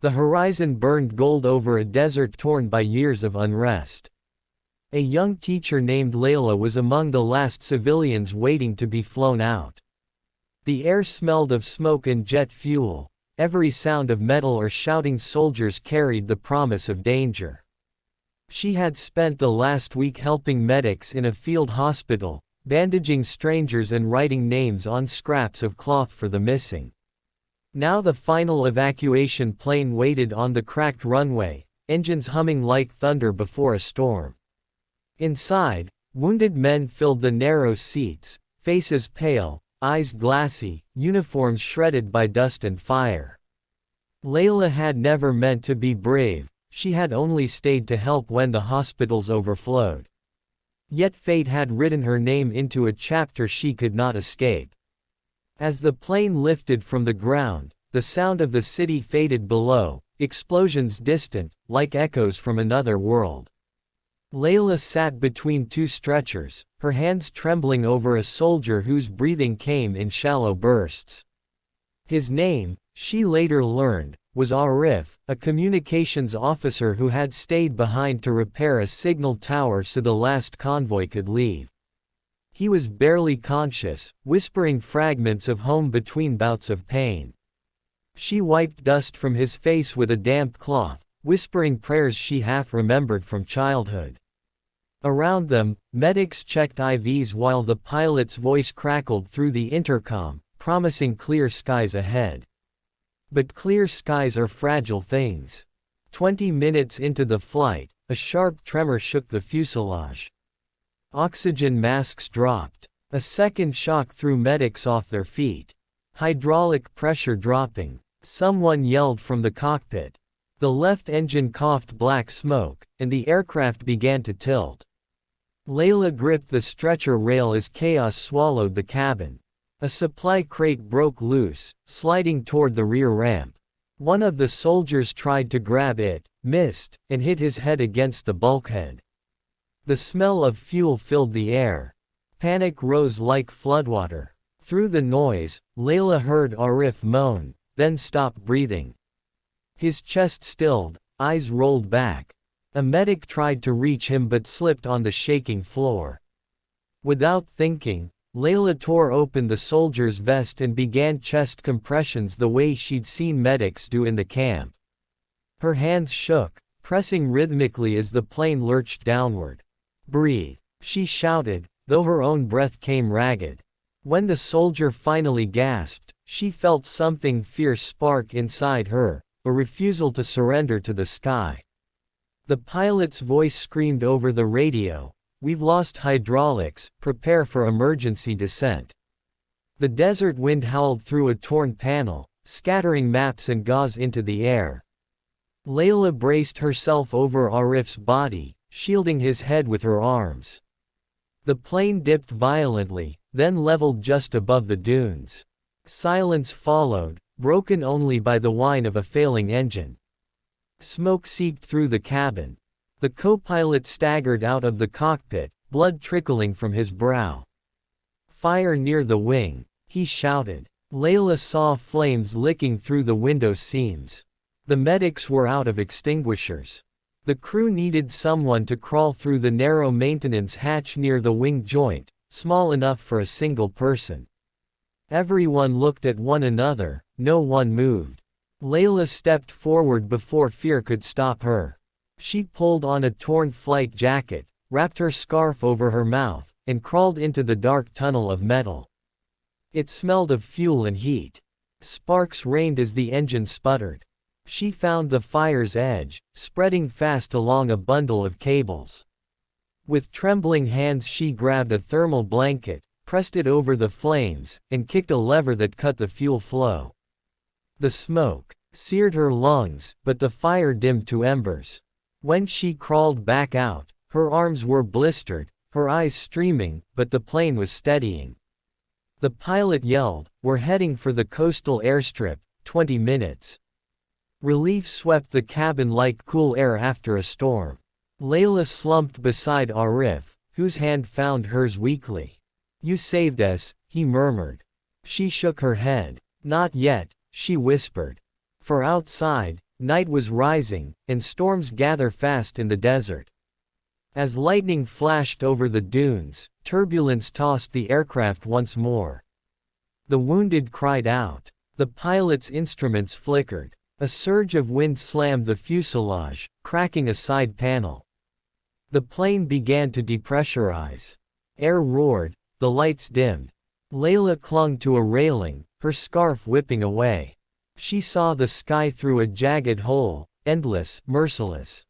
The horizon burned gold over a desert torn by years of unrest. A young teacher named Layla was among the last civilians waiting to be flown out. The air smelled of smoke and jet fuel. Every sound of metal or shouting soldiers carried the promise of danger. She had spent the last week helping medics in a field hospital, bandaging strangers and writing names on scraps of cloth for the missing. Now the final evacuation plane waited on the cracked runway, engines humming like thunder before a storm. Inside, wounded men filled the narrow seats, faces pale, eyes glassy, uniforms shredded by dust and fire. Layla had never meant to be brave, she had only stayed to help when the hospitals overflowed. Yet fate had written her name into a chapter she could not escape. As the plane lifted from the ground, the sound of the city faded below, explosions distant, like echoes from another world. Layla sat between two stretchers, her hands trembling over a soldier whose breathing came in shallow bursts. His name, she later learned, was Arif, a communications officer who had stayed behind to repair a signal tower so the last convoy could leave. He was barely conscious, whispering fragments of home between bouts of pain. She wiped dust from his face with a damp cloth, whispering prayers she half remembered from childhood. Around them, medics checked IVs while the pilot's voice crackled through the intercom, promising clear skies ahead. But clear skies are fragile things. 20 minutes into the flight, a sharp tremor shook the fuselage. Oxygen masks dropped. A second shock threw medics off their feet. Hydraulic pressure dropping. Someone yelled from the cockpit. The left engine coughed black smoke, and the aircraft began to tilt. Layla gripped the stretcher rail as chaos swallowed the cabin. A supply crate broke loose, sliding toward the rear ramp. One of the soldiers tried to grab it, missed, and hit his head against the bulkhead. The smell of fuel filled the air. Panic rose like floodwater. Through the noise, Layla heard Arif moan, then stop breathing. His chest stilled, eyes rolled back. A medic tried to reach him but slipped on the shaking floor. Without thinking, Layla tore open the soldier's vest and began chest compressions the way she'd seen medics do in the camp. Her hands shook, pressing rhythmically as the plane lurched downward. "Breathe," she shouted, though her own breath came ragged. When the soldier finally gasped, she felt something fierce spark inside her, a refusal to surrender to the sky. The pilot's voice screamed over the radio, "We've lost hydraulics, prepare for emergency descent." The desert wind howled through a torn panel, scattering maps and gauze into the air. Layla braced herself over Arif's body, shielding his head with her arms. The plane dipped violently, then leveled just above the dunes. Silence followed, broken only by the whine of a failing engine. Smoke seeped through the cabin. The co-pilot staggered out of the cockpit, blood trickling from his brow. "Fire near the wing," he shouted. Layla saw flames licking through the window seams. The medics were out of extinguishers. The crew needed someone to crawl through the narrow maintenance hatch near the wing joint, small enough for a single person. Everyone looked at one another, no one moved. Layla stepped forward before fear could stop her. She pulled on a torn flight jacket, wrapped her scarf over her mouth, and crawled into the dark tunnel of metal. It smelled of fuel and heat. Sparks rained as the engine sputtered. She found the fire's edge, spreading fast along a bundle of cables. With trembling hands she grabbed a thermal blanket, pressed it over the flames, and kicked a lever that cut the fuel flow. The smoke seared her lungs, but the fire dimmed to embers. When she crawled back out, her arms were blistered, her eyes streaming, but the plane was steadying. The pilot yelled, "We're heading for the coastal airstrip, 20 minutes. Relief swept the cabin like cool air after a storm. Layla slumped beside Arif, whose hand found hers weakly. "You saved us," he murmured. She shook her head. "Not yet," she whispered. For outside, Night was rising, and storms gather fast in the desert. As lightning flashed over the dunes, turbulence tossed the aircraft once more. The wounded cried out. The pilot's instruments flickered. A surge of wind slammed the fuselage, cracking a side panel. The plane began to depressurize. Air roared, the lights dimmed. Layla clung to a railing, her scarf whipping away. She saw the sky through a jagged hole, endless, merciless.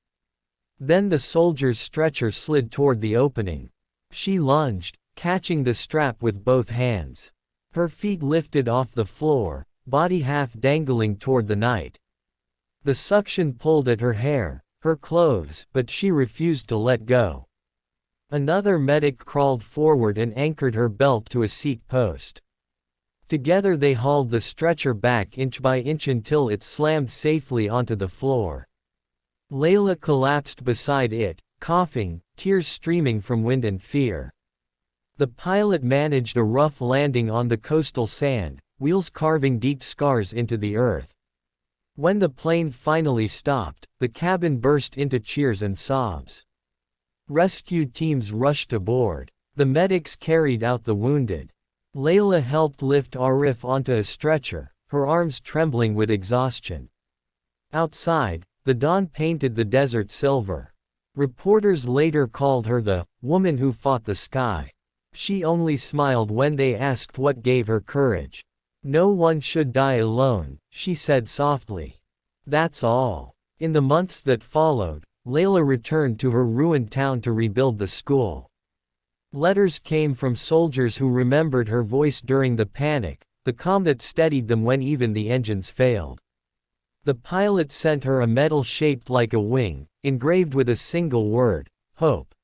Then the soldier's stretcher slid toward the opening. She lunged, catching the strap with both hands. Her feet lifted off the floor, body half dangling toward the night. The suction pulled at her hair, her clothes, but she refused to let go. Another medic crawled forward and anchored her belt to a seat post. Together they hauled the stretcher back inch by inch until it slammed safely onto the floor. Layla collapsed beside it, coughing, tears streaming from wind and fear. The pilot managed a rough landing on the coastal sand, wheels carving deep scars into the earth. When the plane finally stopped, the cabin burst into cheers and sobs. Rescue teams rushed aboard. The medics carried out the wounded. Layla helped lift Arif onto a stretcher, her arms trembling with exhaustion. Outside, the dawn painted the desert silver. Reporters later called her the woman who fought the sky. She only smiled when they asked what gave her courage. No one should die alone, she said softly. That's all. In the months that followed, Layla returned to her ruined town to rebuild the school. Letters came from soldiers who remembered her voice during the panic, the calm that steadied them when even the engines failed. The pilot sent her a medal shaped like a wing, engraved with a single word, hope.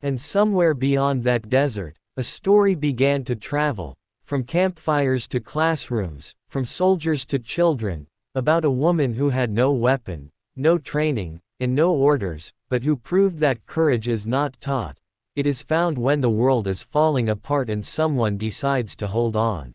And somewhere beyond that desert, a story began to travel, from campfires to classrooms, from soldiers to children, about a woman who had no weapon, no training, and no orders, but who proved that courage is not taught, it is found when the world is falling apart and someone decides to hold on.